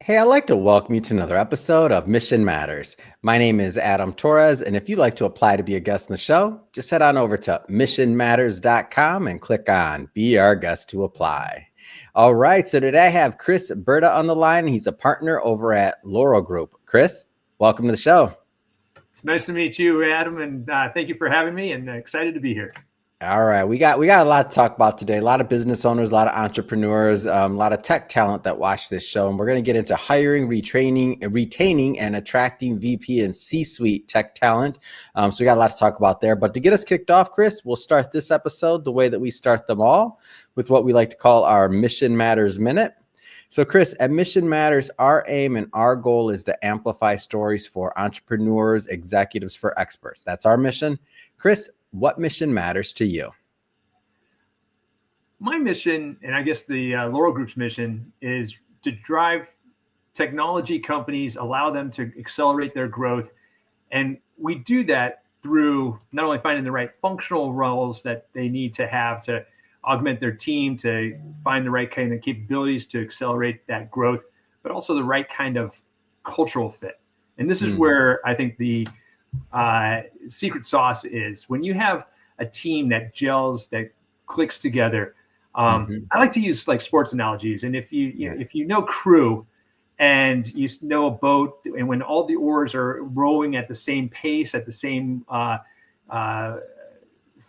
Hey, I'd like to welcome you to another episode of Mission Matters. My name is Adam Torres, and if you'd like to apply to be a guest in the show, just head on over to missionmatters.com and click on Be Our Guest to apply. All right, so today I have Chris Berta on the line. He's a partner over at Laurel Group. Chris, welcome to the show. It's nice to meet you, Adam, and thank you for having me. And excited to be here. All right, we got a lot to talk about today. A lot of business owners, a lot of entrepreneurs, a lot of tech talent that watch this show, and we're going to get into hiring, retaining, and attracting VP and C-suite tech talent. So we got a lot to talk about there. But to get us kicked off, Chris, we'll start this episode the way that we start them all, with what we like to call our Mission Matters Minute. So, Chris, at Mission Matters, our aim and our goal is to amplify stories for entrepreneurs, executives, for experts. That's our mission. Chris, what mission matters to you? My mission, and I guess the Laurel Group's mission, is to drive technology companies, allow them to accelerate their growth. And we do that through not only finding the right functional roles that they need to have to augment their team, to find the right kind of capabilities to accelerate that growth, but also the right kind of cultural fit. And this is where I think the secret sauce is. When you have a team that gels, that clicks together. I like to use like sports analogies. And if you know crew, and you know a boat, and when all the oars are rowing at the same pace, at the same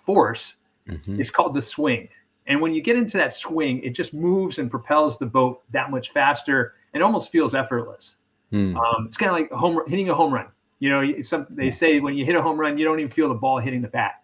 force, it's called the swing. And when you get into that swing, it just moves and propels the boat that much faster and almost feels effortless. It's kind of like hitting a home run. You know, they say when you hit a home run, you don't even feel the ball hitting the bat.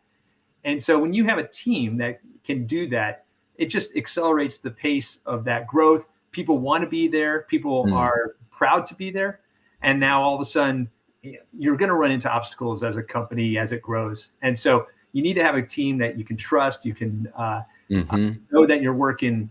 And so when you have a team that can do that, it just accelerates the pace of that growth. People want to be there. People are proud to be there. And now all of a sudden, you're going to run into obstacles as a company as it grows. And so you need to have a team that you can trust. You can know that you're working,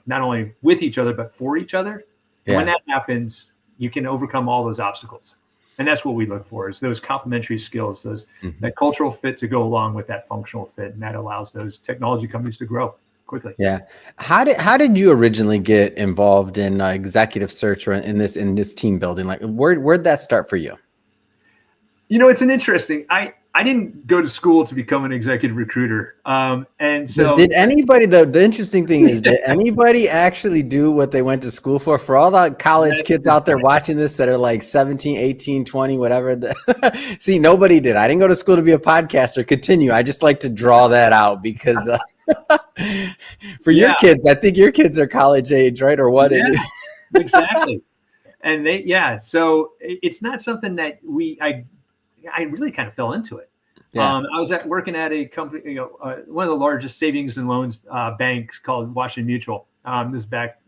not only with each other, but for each other. And when that happens, you can overcome all those obstacles. And that's what we look for, is those complementary skills, that cultural fit to go along with that functional fit. And that allows those technology companies to grow quickly. Yeah. How did you originally get involved in executive search or in this team building? Like where'd that start for you? It's an interesting, I didn't go to school to become an executive recruiter. And so did anybody, the interesting thing is, did anybody actually do what they went to school for? For all the college kids out there watching this that are like 17, 18, 20, whatever. See, nobody did. I didn't go to school to be a podcaster. Continue. I just like to draw that out because for your kids, I think your kids are college age, right? Or what? Yeah, exactly. And so it's not something that I really kind of fell into it. I was working at a company, one of the largest savings and loans banks called Washington Mutual. This is back,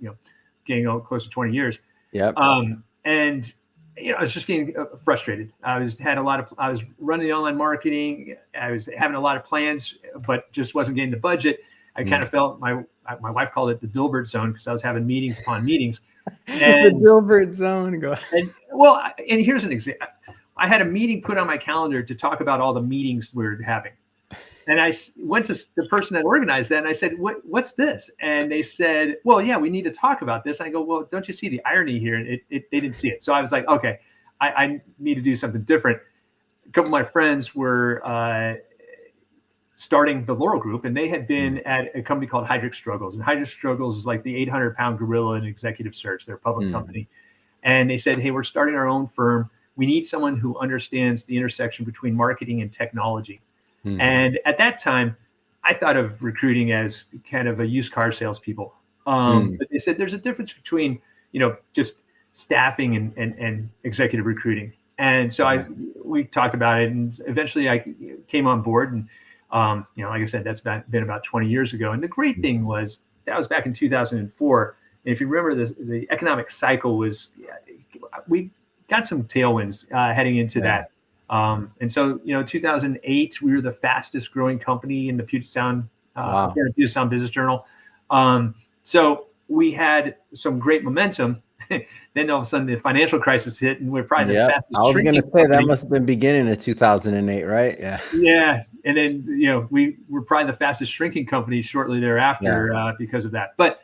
getting close to 20 years. Yep. And I was just getting frustrated. I was running the online marketing. I was having a lot of plans, but just wasn't getting the budget. I kind of felt my wife called it the Dilbert zone, because I was having meetings upon meetings. And, the Dilbert zone. Go ahead. And here's an example. I had a meeting put on my calendar to talk about all the meetings we were having. And I went to the person that organized that, and I said, what's this? And they said, well, yeah, we need to talk about this. And I go, well, don't you see the irony here? And they didn't see it. So I was like, okay, I need to do something different. A couple of my friends were starting the Laurel Group, and they had been at a company called Heidrick Struggles. And Heidrick Struggles is like the 800-pound gorilla in executive search. They're a public company. And they said, hey, we're starting our own firm. We need someone who understands the intersection between marketing and technology. And at that time, I thought of recruiting as kind of a used car salespeople. But they said there's a difference between, just staffing and executive recruiting. And so we talked about it, and eventually I came on board. And like I said, that's been about 20 years ago. And the great thing was that was back in 2004. And if you remember, the economic cycle was, we got some tailwinds heading into that. And so, 2008, we were the fastest growing company in the Puget Sound Business Journal. So we had some great momentum. Then all of a sudden the financial crisis hit, and we're probably the fastest. I was going to say that must have been beginning of 2008, right? Yeah. Yeah. And then, we were probably the fastest shrinking company shortly thereafter because of that. But,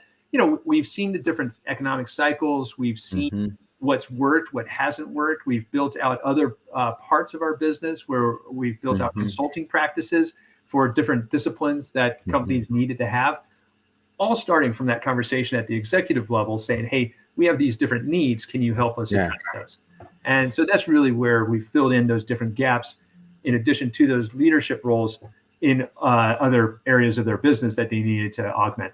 we've seen the different economic cycles. We've seen what's worked, what hasn't worked. We've built out other parts of our business where we've built out consulting practices for different disciplines that companies needed to have, all starting from that conversation at the executive level saying, hey, we have these different needs. Can you help us address those? And so that's really where we filled in those different gaps in addition to those leadership roles in other areas of their business that they needed to augment.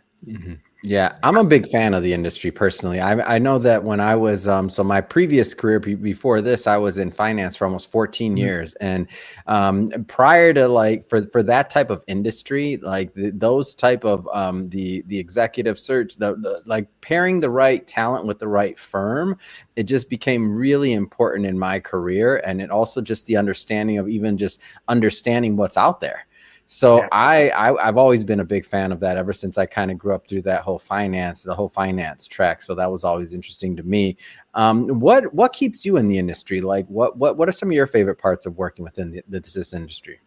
Yeah, I'm a big fan of the industry personally. I know that when I was so my previous career before this, I was in finance for almost 14 years, and prior to like for that type of industry, like those type of the executive search, the like pairing the right talent with the right firm, it just became really important in my career, and it also just the understanding of even just understanding what's out there. So I've always been a big fan of that ever since I kind of grew up through that whole finance track. So that was always interesting to me. What keeps you in the industry? Like what are some of your favorite parts of working within this industry?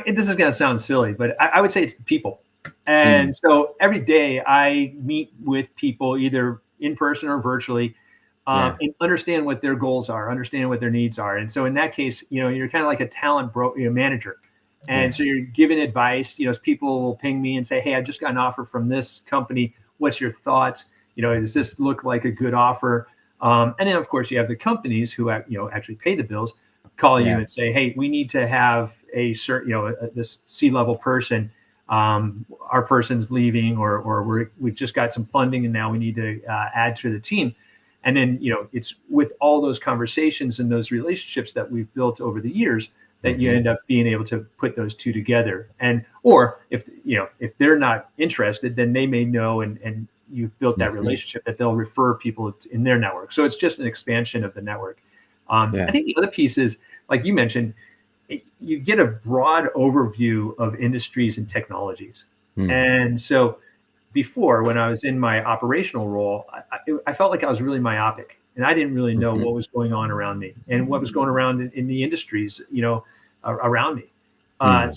This is going to sound silly, but I would say it's the people. And so every day I meet with people either in person or virtually, and understand what their goals are, understand what their needs are. And so in that case, you're kind of like a talent manager. And so you're giving advice, people will ping me and say, hey, I just got an offer from this company. What's your thoughts? Does this look like a good offer? And then of course you have the companies who, actually pay the bills, call you and say, hey, we need to have a certain, this C-level person. Our person's leaving or we've just got some funding and now we need to add to the team. And then, it's with all those conversations and those relationships that we've built over the years that you end up being able to put those two together. And, or if they're not interested, then they may know, and you've built that relationship that they'll refer people in their network. So it's just an expansion of the network. I think the other piece is, like you mentioned, you get a broad overview of industries and technologies. And so before, when I was in my operational role, I felt like I was really myopic. And I didn't really know what was going on around me and what was going around in the industries, around me.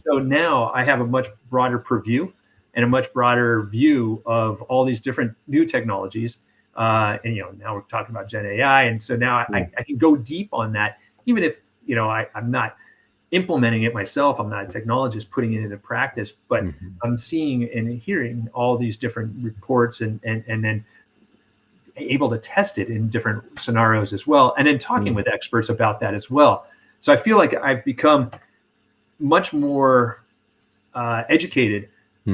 So now I have a much broader purview and a much broader view of all these different new technologies. And, now we're talking about Gen AI. And so now I can go deep on that, even if, I'm not implementing it myself. I'm not a technologist putting it into practice, but I'm seeing and hearing all these different reports and then able to test it in different scenarios as well. And then talking with experts about that as well. So I feel like I've become much more educated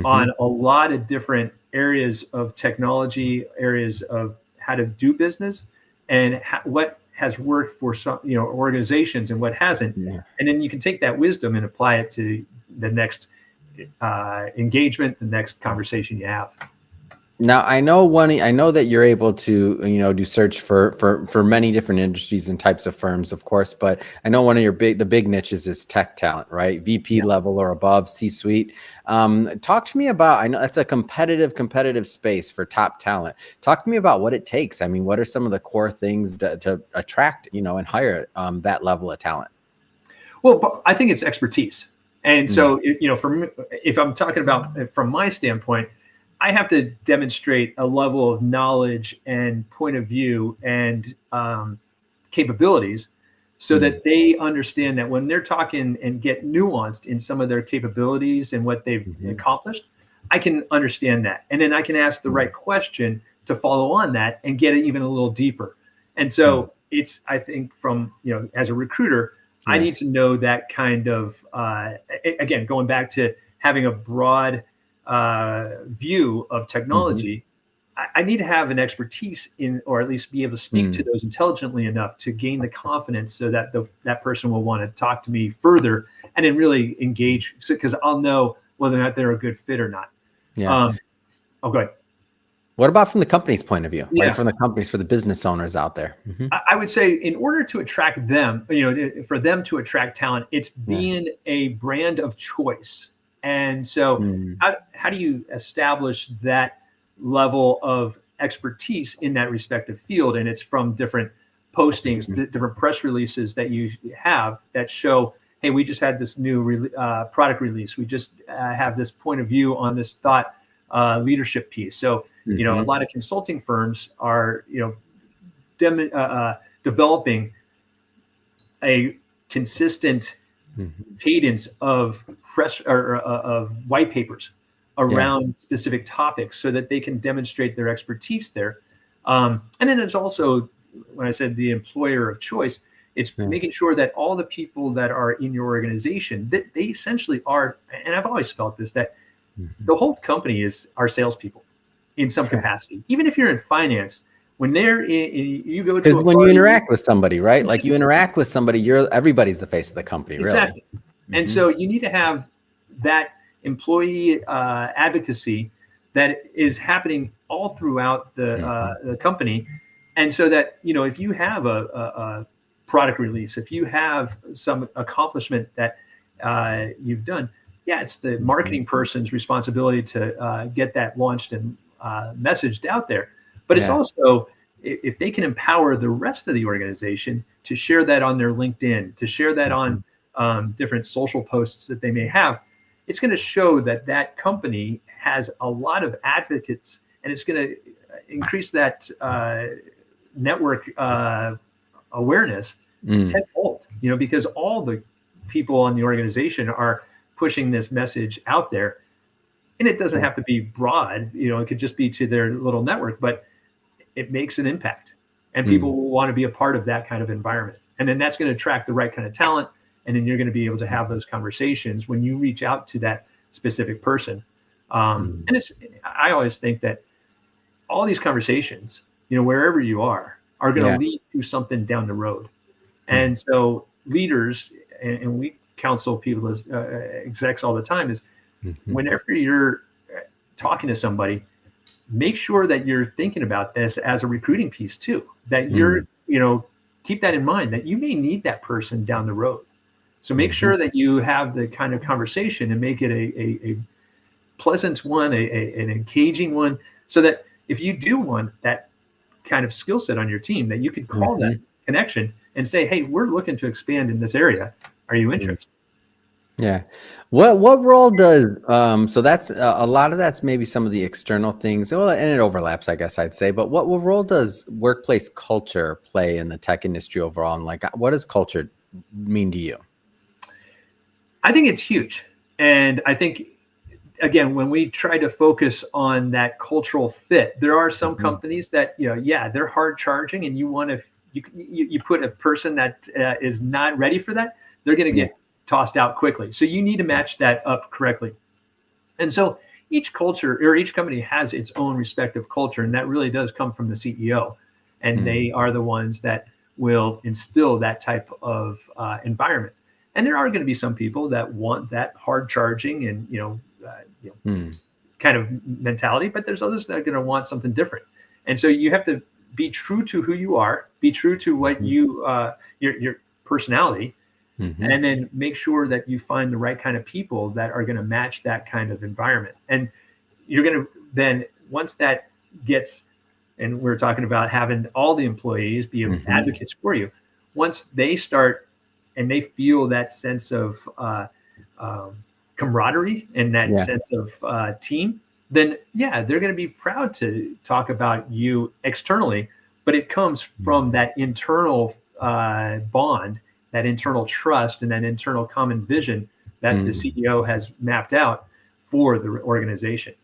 on a lot of different areas of technology, areas of how to do business and what has worked for some, organizations and what hasn't. And then you can take that wisdom and apply it to the next engagement, the next conversation you have. Now I know that you're able to, do search for many different industries and types of firms, of course, but I know one of the big niches is tech talent, right? VP level or above, C-suite. Talk to me about, I know that's a competitive space for top talent. Talk to me about what it takes. I mean, what are some of the core things to attract, and hire that level of talent? Well, I think it's expertise. And so, if I'm talking about from my standpoint, I have to demonstrate a level of knowledge and point of view and capabilities so that they understand that when they're talking and get nuanced in some of their capabilities and what they've accomplished, I can understand that. And then I can ask the right question to follow on that and get it even a little deeper. And so it's, I think from, as a recruiter, I need to know that kind of, again, going back to having a broad view of technology, I need to have an expertise in, or at least be able to speak to those intelligently enough to gain the confidence so that that person will want to talk to me further and then really engage, because I'll know whether or not they're a good fit or not. Go ahead. What about from the company's point of view, right? From the companies, for the business owners out there? I would say in order to attract them, for them to attract talent, it's being a brand of choice. And so how do you establish that level of expertise in that respective field? And it's from different postings, different press releases that you have that show, hey, we just had this new product release. We just have this point of view on this thought leadership piece. So, a lot of consulting firms are, developing a consistent cadence of press or of white papers around specific topics so that they can demonstrate their expertise there. And then there's also, when I said the employer of choice, it's making sure that all the people that are in your organization, that they essentially are, and I've always felt this, that the whole company are salespeople in some capacity. Even if you're in finance, when they're you go to because when you interact with somebody, right? Like you interact with somebody, everybody's the face of the company, really. Exactly. And so you need to have that employee advocacy that is happening all throughout the company. And so that, if you have a product release, if you have some accomplishment that you've done, it's the marketing person's responsibility to get that launched and messaged out there. But it's also, if they can empower the rest of the organization to share that on their LinkedIn, to share that on different social posts that they may have, it's going to show that that company has a lot of advocates, and it's going to increase that network awareness tenfold, because all the people on the organization are pushing this message out there. And it doesn't have to be broad, it could just be to their little network, but it makes an impact, and people will want to be a part of that kind of environment. And then that's going to attract the right kind of talent. And then you're going to be able to have those conversations when you reach out to that specific person. And I always think that all these conversations, wherever you are going to lead to something down the road. And so leaders, and we counsel people as execs all the time, is whenever you're talking to somebody, make sure that you're thinking about this as a recruiting piece too, that you're, keep that in mind, that you may need that person down the road. So make sure that you have the kind of conversation and make it a pleasant one, an engaging one, so that if you do want that kind of skill set on your team, that you could call that connection and say, hey, we're looking to expand in this area. Are you interested? Yeah. What role does, so that's a lot of that's maybe some of the external things, well, and it overlaps, I guess I'd say, but what role does workplace culture play in the tech industry overall? And like, what does culture mean to you? I think it's huge. And I think, again, when we try to focus on that cultural fit, there are some companies that, they're hard charging, and you want to, you put a person that is not ready for that, they're going to get tossed out quickly. So you need to match that up correctly. And so each culture or each company has its own respective culture, and that really does come from the CEO. And they are the ones that will instill that type of environment. And there are going to be some people that want that hard charging and, kind of mentality, but there's others that are going to want something different. And so you have to be true to who you are, be true to what you, your personality, and then make sure that you find the right kind of people that are going to match that kind of environment. And you're going to then, once that gets, and we're talking about having all the employees be advocates for you, once they start and they feel that sense of camaraderie and that sense of team, then they're going to be proud to talk about you externally. But it comes from that internal bond, that internal trust, and that internal common vision that the CEO has mapped out for the organization.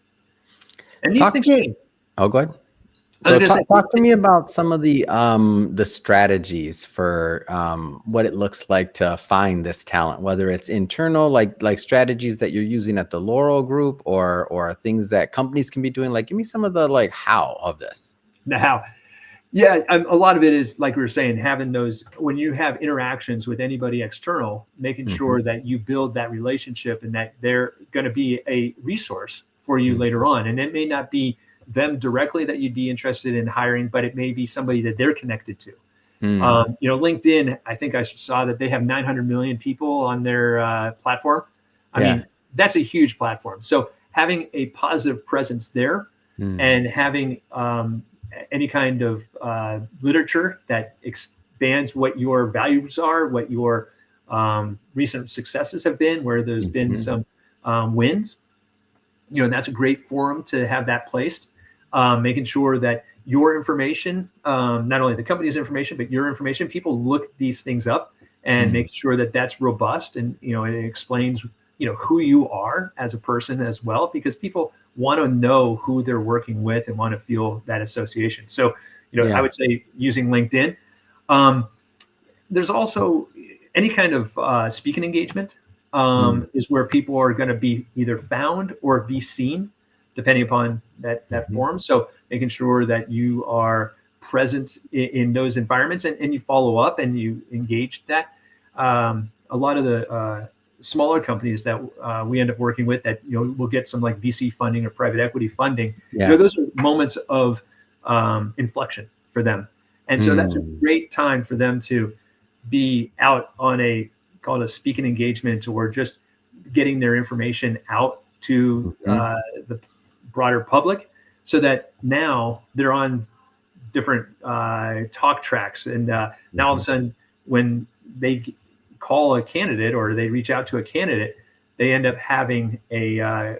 And these things change. Oh, go ahead. So talk to me about some of the strategies for what it looks like to find this talent, whether it's internal, like strategies that you're using at the Laurel Group, or things that companies can be doing. Like, give me some of the how of this. The how. Yeah, a lot of it is, like we were saying, having those, when you have interactions with anybody external, making sure that you build that relationship and that they're going to be a resource for you later on. And it may not be them directly that you'd be interested in hiring, but it may be somebody that they're connected to. LinkedIn, I think I saw that they have 900 million people on their platform. I mean, that's a huge platform. So having a positive presence there and having any kind of literature that expands what your values are, what your recent successes have been, where there's been some wins, that's a great forum to have that placed. Making sure that your information, not only the company's information, but your information. People look these things up and make sure that that's robust, and it explains who you are as a person as well, because people want to know who they're working with and want to feel that association. So I would say using LinkedIn. There's also any kind of speaking engagement is where people are going to be either found or be seen, depending upon that forum. So making sure that you are present in those environments, and you follow up and you engage that. A lot of the smaller companies that we end up working with that will get some like VC funding or private equity funding. Those are moments of inflection for them, and so that's a great time for them to be out on called a speaking engagement, or just getting their information out to the broader public, so that now they're on different talk tracks, and now all of a sudden when they call a candidate or they reach out to a candidate, they end up having a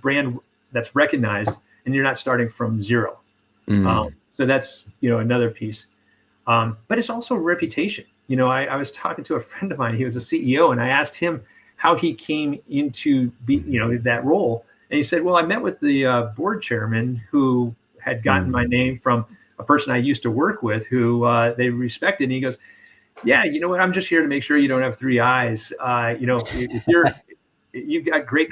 brand that's recognized, and you're not starting from zero. So that's another piece. But it's also reputation. I was talking to a friend of mine. He was a CEO, and I asked him how he came into that role. And he said, well, I met with the board chairman who had gotten my name from a person I used to work with, who they respected. And he goes, yeah, you know what? I'm just here to make sure you don't have three eyes. If you've got great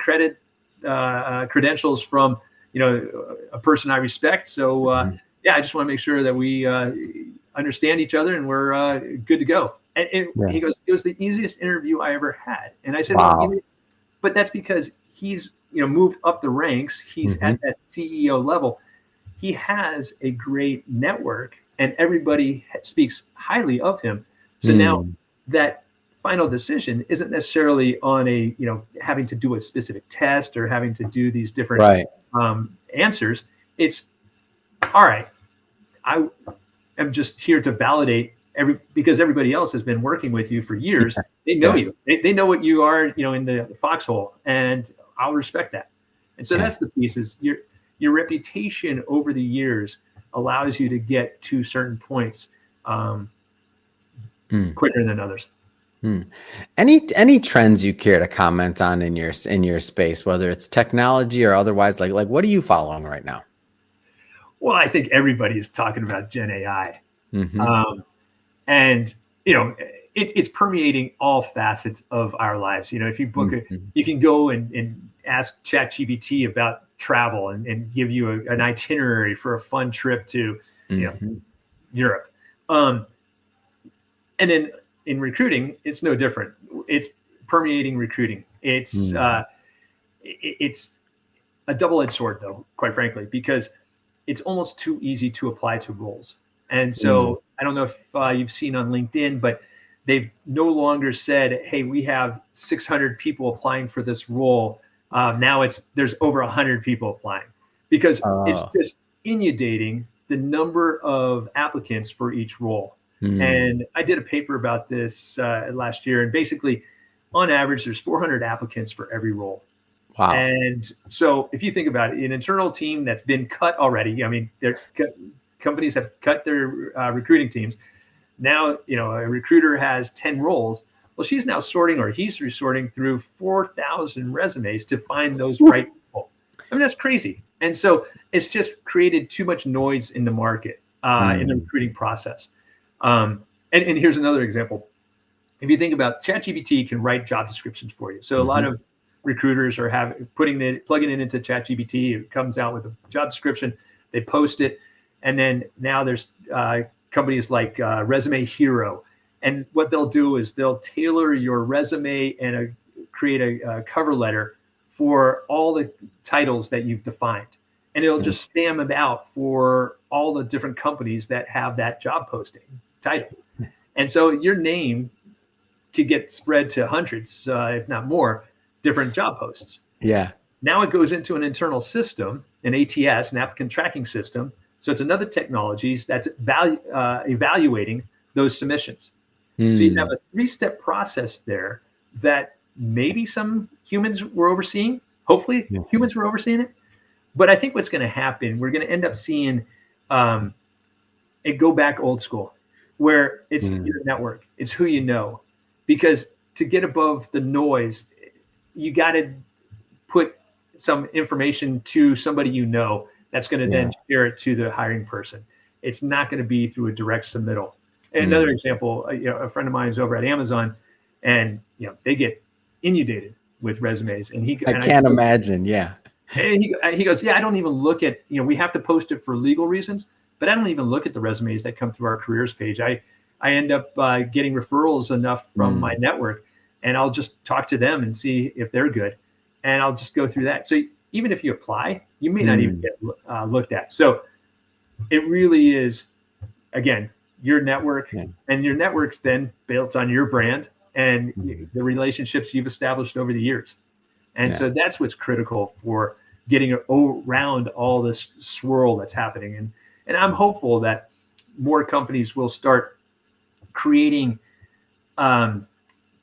credentials from, a person I respect. So I just want to make sure that we understand each other and we're good to go. And he goes, it was the easiest interview I ever had. And I said, well, but that's because he's, moved up the ranks. He's at that CEO level. He has a great network, and everybody speaks highly of him. So now that final decision isn't necessarily on having to do a specific test or having to do these different answers. It's all right. I am just here to validate because everybody else has been working with you for years. They know you. They know what you are, in the foxhole, and I'll respect that. And so that's the piece, is your reputation over the years allows you to get to certain points quicker than others. Any trends you care to comment on in your space, whether it's technology or otherwise? Like what are you following right now? Well, I think everybody's talking about Gen AI, and it's permeating all facets of our lives. If you book you can go and ask ChatGPT about travel and give you an itinerary for a fun trip to Europe. And then in recruiting, it's no different. It's permeating recruiting. It's a double-edged sword, though, quite frankly, because it's almost too easy to apply to roles. And so I don't know if you've seen on LinkedIn, but they've no longer said, hey, we have 600 people applying for this role. Now there's over 100 people applying, because it's just inundating the number of applicants for each role. And I did a paper about this last year, and basically on average, there's 400 applicants for every role. Wow. And so if you think about it, an internal team that's been cut already, companies have cut their recruiting teams. Now, a recruiter has 10 roles. Well, she's now he's sorting through 4,000 resumes to find those right people. That's crazy. And so it's just created too much noise in the market, in the recruiting process. And here's another example. If you think about ChatGPT can write job descriptions for you. So a lot of recruiters are plugging it into ChatGPT. It comes out with a job description. They post it. And then now there's companies like Resume Hero. And what they'll do is they'll tailor your resume and create a cover letter for all the titles that you've defined. And it'll just spam it out for all the different companies that have that job posting title. And so your name could get spread to hundreds, if not more, different job posts. Yeah. Now it goes into an internal system, an ATS, an applicant tracking system. So it's another technology that's evaluating those submissions. So you have a 3-step process there that maybe some humans were overseeing. Hopefully humans were overseeing it. But I think what's going to happen, we're going to end up seeing and go back old school, where it's Mm. your network, it's who you know, because to get above the noise, you got to put some information to somebody you know that's going to Yeah. then share it to the hiring person. It's not going to be through a direct submittal. Another Mm. example, a friend of mine is over at Amazon, and they get inundated with resumes, and I can't imagine. Yeah. he goes, yeah, I don't even look at, we have to post it for legal reasons, but I don't even look at the resumes that come through our careers page. I end up getting referrals enough from my Mm. network, and I'll just talk to them and see if they're good, and I'll just go through that. So even if you apply, you may not even Mm. get looked at. So it really is, again, your network, Yeah. and your network's then built on your brand and Mm. the relationships you've established over the years. And Yeah. so that's what's critical for getting around all this swirl that's happening. And I'm hopeful that more companies will start creating um,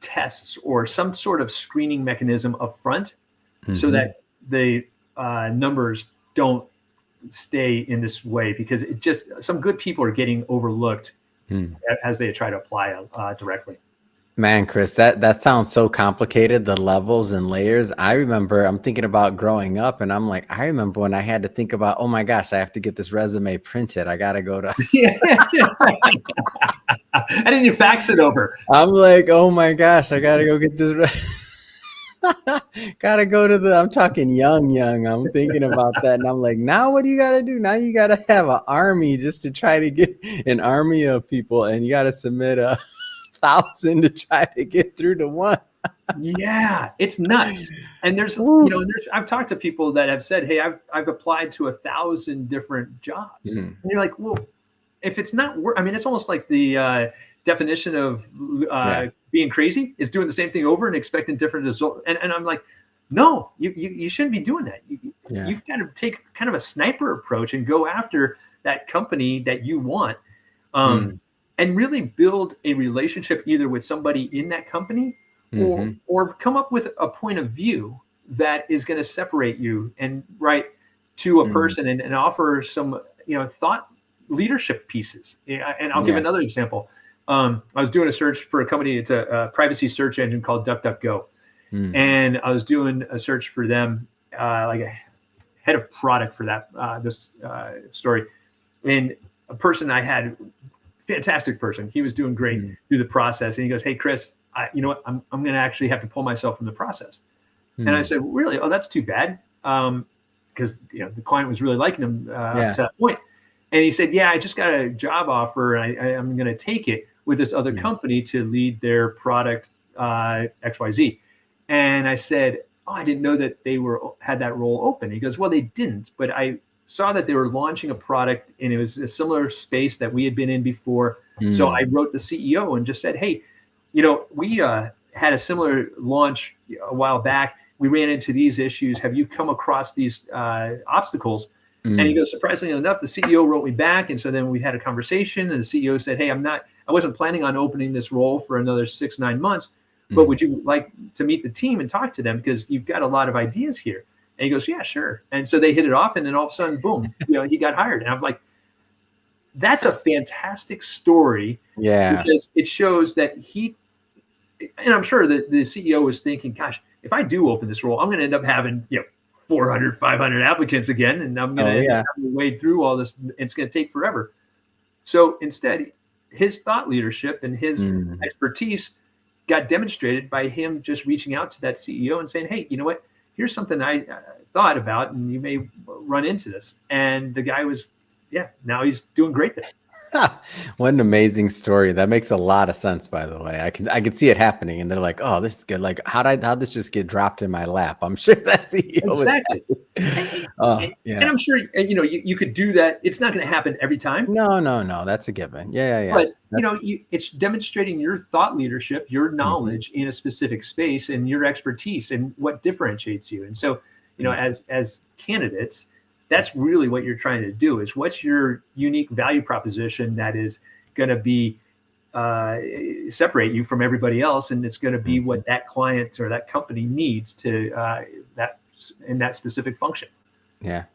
tests or some sort of screening mechanism up front, so Mhm. that the numbers don't stay in this way, because it just, some good people are getting overlooked Mm. as they try to apply directly. Man, Chris, that sounds so complicated, the levels and layers. I remember I'm thinking about growing up and I'm like, I remember when I had to think about, oh my gosh, I have to get this resume printed. I gotta go to Yeah. And then you fax it over. I'm like, oh my gosh, I gotta go get this gotta go to I'm talking young. I'm thinking about that and I'm like, now what do you gotta do? Now you gotta have an army just to try to get an army of people and you gotta submit 1,000 to try to get through to one. Yeah, it's nuts. And Woo. I've talked to people that have said, "Hey, I've applied to 1,000 different jobs," Mhm. and you're like, "Well, if it's not work," I mean, it's almost like the definition of Yeah. being crazy is doing the same thing over and expecting different results. And I'm like, no, you shouldn't be doing that. Yeah. You've got to take kind of a sniper approach and go after that company that you want, um, Mm. and really build a relationship either with somebody in that company, Mhm. or come up with a point of view that is going to separate you and right to a Mm. person, and offer some thought leadership pieces. Yeah. And I'll give Yeah. another example. I was doing a search for a company. It's a privacy search engine called DuckDuckGo, Mm. and I was doing a search for them, like a head of product for that this story. And a person I had, fantastic person. He was doing great Mm. through the process, and he goes, "Hey, Chris, you know what? I'm going to actually have to pull myself from the process." And I Mm. said, "Really? Oh, that's too bad." Because the client was really liking him up Yeah. to that point. And he said, "Yeah, I just got a job offer, and I'm going to take it with this other Mm. company to lead their product XYZ." And I said, "Oh, I didn't know that they had that role open." He goes, "Well, they didn't, but I saw that they were launching a product, and it was a similar space that we had been in before. So I Mm. wrote the CEO and just said, hey, we had a similar launch a while back. We ran into these issues. Have you come across these obstacles?" And he Mm. goes, surprisingly enough, the CEO wrote me back. And so then we had a conversation, and the CEO said, "Hey, I wasn't planning on opening this role for another 6, 9 months, but Mm. would you like to meet the team and talk to them? Because you've got a lot of ideas here." And he goes, "Yeah, sure." And so they hit it off, and then all of a sudden, boom, he got hired. And I'm like, that's a fantastic story, Yeah. because it shows that and I'm sure that the CEO was thinking, gosh, if I do open this role, I'm going to end up having, 400, 500 applicants again, and I'm going to Oh, end up yeah. having to wade through all this. It's going to take forever. So instead, his thought leadership and his Mm. expertise got demonstrated by him just reaching out to that CEO and saying, "Hey, you know what? Here's something I thought about, and you may run into this." And the guy was, yeah, now he's doing great there. What an amazing story. That makes a lot of sense, by the way. I can see it happening and they're like, "Oh, this is good. Like, how'd this just get dropped in my lap?" I'm sure that CEO was Exactly. And, happy. Oh, and yeah. I'm sure you could do that. It's not going to happen every time, No. That's a given. Yeah. but That's it's demonstrating your thought leadership, your Mhm. knowledge in a specific space, and your expertise, and what differentiates you. And so, Mm. as candidates, that's really what you're trying to do, is what's your unique value proposition that is going to be uh, separate you from everybody else, and it's going to be Mhm. what that client or that company needs to that in that specific function. Yeah.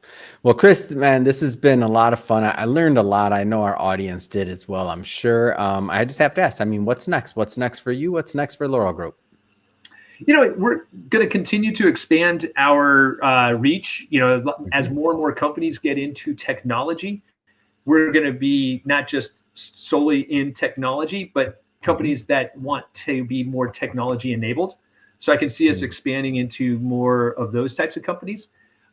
Well, Chris, man, this has been a lot of fun. I learned a lot. I know our audience did as well, I'm sure. I just have to ask, I mean, what's next? What's next for you? What's next for Laurel Group? We're going to continue to expand our reach. As more and more companies get into technology, we're going to be not just solely in technology, but companies that want to be more technology enabled. So I can see us expanding into more of those types of companies.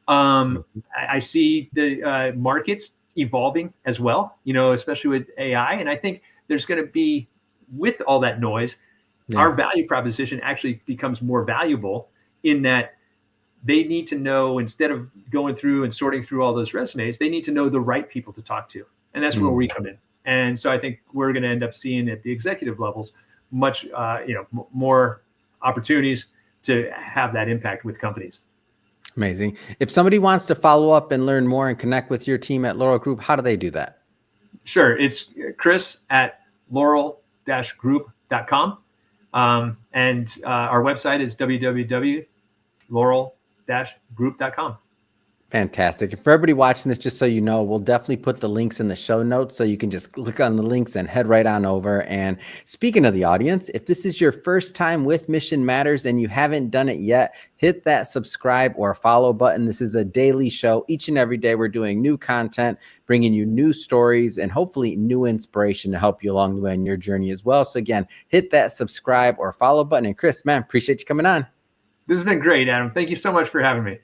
I see the markets evolving as well, especially with AI. And I think there's going to be, with all that noise, our value proposition actually becomes more valuable in that they need to know, instead of going through and sorting through all those resumes, they need to know the right people to talk to. And that's where we come in. And so I think we're going to end up seeing at the executive levels much, more opportunities to have that impact with companies. Amazing. If somebody wants to follow up and learn more and connect with your team at Laurel Group, how do they do that? Sure. It's Chris at laurel-group.com. And our website is www.laurel-group.com. Fantastic. And for everybody watching this, just so you know, we'll definitely put the links in the show notes so you can just click on the links and head right on over. And speaking of the audience, if this is your first time with Mission Matters and you haven't done it yet, hit that subscribe or follow button. This is a daily show. Each and every day we're doing new content, bringing you new stories and hopefully new inspiration to help you along the way in your journey as well. So again, hit that subscribe or follow button. And Chris, man, appreciate you coming on. This has been great, Adam. Thank you so much for having me.